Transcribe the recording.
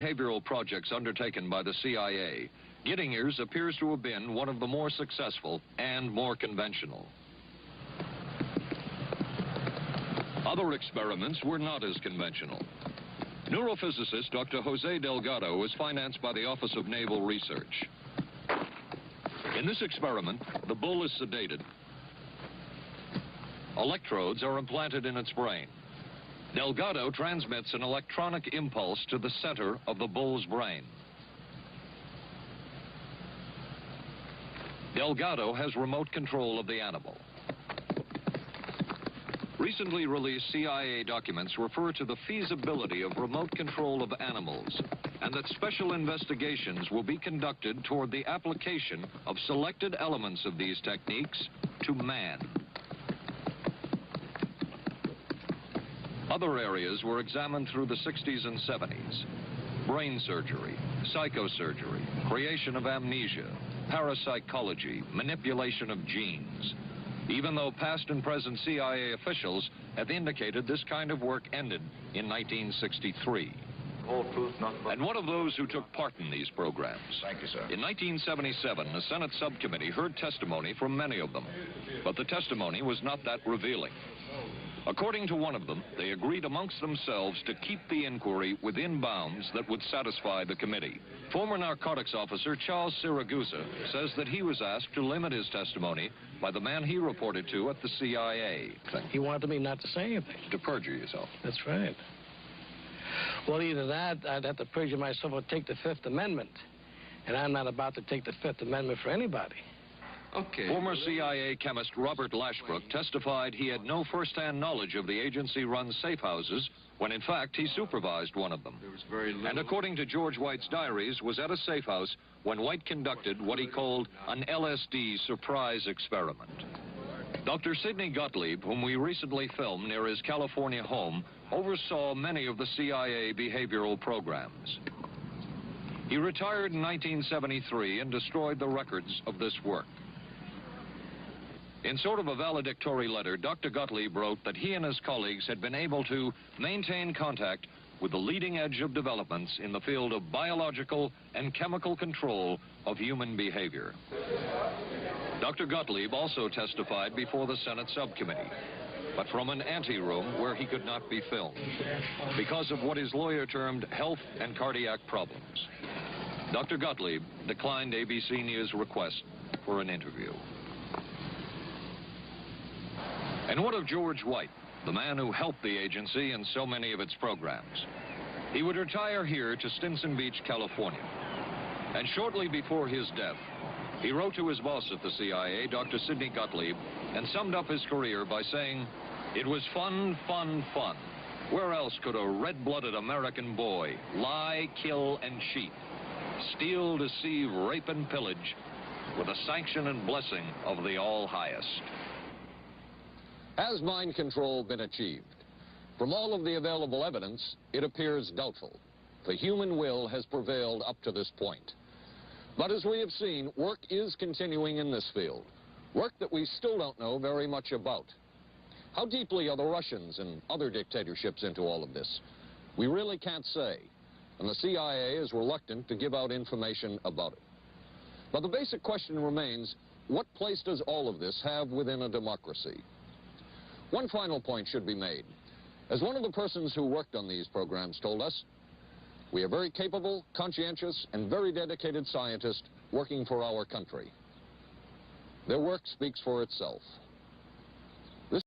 Behavioral projects undertaken by the CIA, Giddinger's appears to have been one of the more successful and more conventional. Other experiments were not as conventional. Neurophysicist Dr. Jose Delgado was financed by the Office of Naval Research. In this experiment, the bull is sedated. Electrodes are implanted in its brain. Delgado transmits an electronic impulse to the center of the bull's brain. Delgado has remote control of the animal. Recently released CIA documents refer to the feasibility of remote control of animals, and that special investigations will be conducted toward the application of selected elements of these techniques to man. Other areas were examined through the 60s and 70s. Brain surgery, psychosurgery, creation of amnesia, parapsychology, manipulation of genes. Even though past and present CIA officials have indicated this kind of work ended in 1963. And one of those who took part in these programs. Thank you, sir. In 1977, a Senate subcommittee heard testimony from many of them, but the testimony was not that revealing. According to one of them, they agreed amongst themselves to keep the inquiry within bounds that would satisfy the committee. Former narcotics officer Charles Siragusa says that he was asked to limit his testimony by the man he reported to at the CIA. He wanted me not to say anything. To perjure yourself. That's right. Well, either that, I'd have to perjure myself or take the Fifth Amendment. And I'm not about to take the Fifth Amendment for anybody. Okay. Former CIA chemist Robert Lashbrook testified he had no first-hand knowledge of the agency-run safe houses when, in fact, he supervised one of them. And according to George White's diaries, was at a safe house when White conducted what he called an LSD surprise experiment. Dr. Sidney Gottlieb, whom we recently filmed near his California home, oversaw many of the CIA behavioral programs. He retired in 1973 and destroyed the records of this work. In sort of a valedictory letter, Dr. Gottlieb wrote that he and his colleagues had been able to maintain contact with the leading edge of developments in the field of biological and chemical control of human behavior. Dr. Gottlieb also testified before the Senate subcommittee, but from an anteroom where he could not be filmed because of what his lawyer termed health and cardiac problems. Dr. Gottlieb declined ABC News' request for an interview. And what of George White, the man who helped the agency in so many of its programs? He would retire here to Stinson Beach, California. And shortly before his death, he wrote to his boss at the CIA, Dr. Sidney Gottlieb, and summed up his career by saying, "It was fun, fun, fun. Where else could a red-blooded American boy lie, kill, and cheat, steal, deceive, rape, and pillage with the sanction and blessing of the All-Highest?" Has mind control been achieved? From all of the available evidence, it appears doubtful. The human will has prevailed up to this point. But as we have seen, work is continuing in this field, work that we still don't know very much about. How deeply are the Russians and other dictatorships into all of this? We really can't say, and the CIA is reluctant to give out information about it. But the basic question remains, what place does all of this have within a democracy? One final point should be made. As one of the persons who worked on these programs told us, we are very capable, conscientious, and very dedicated scientists working for our country. Their work speaks for itself.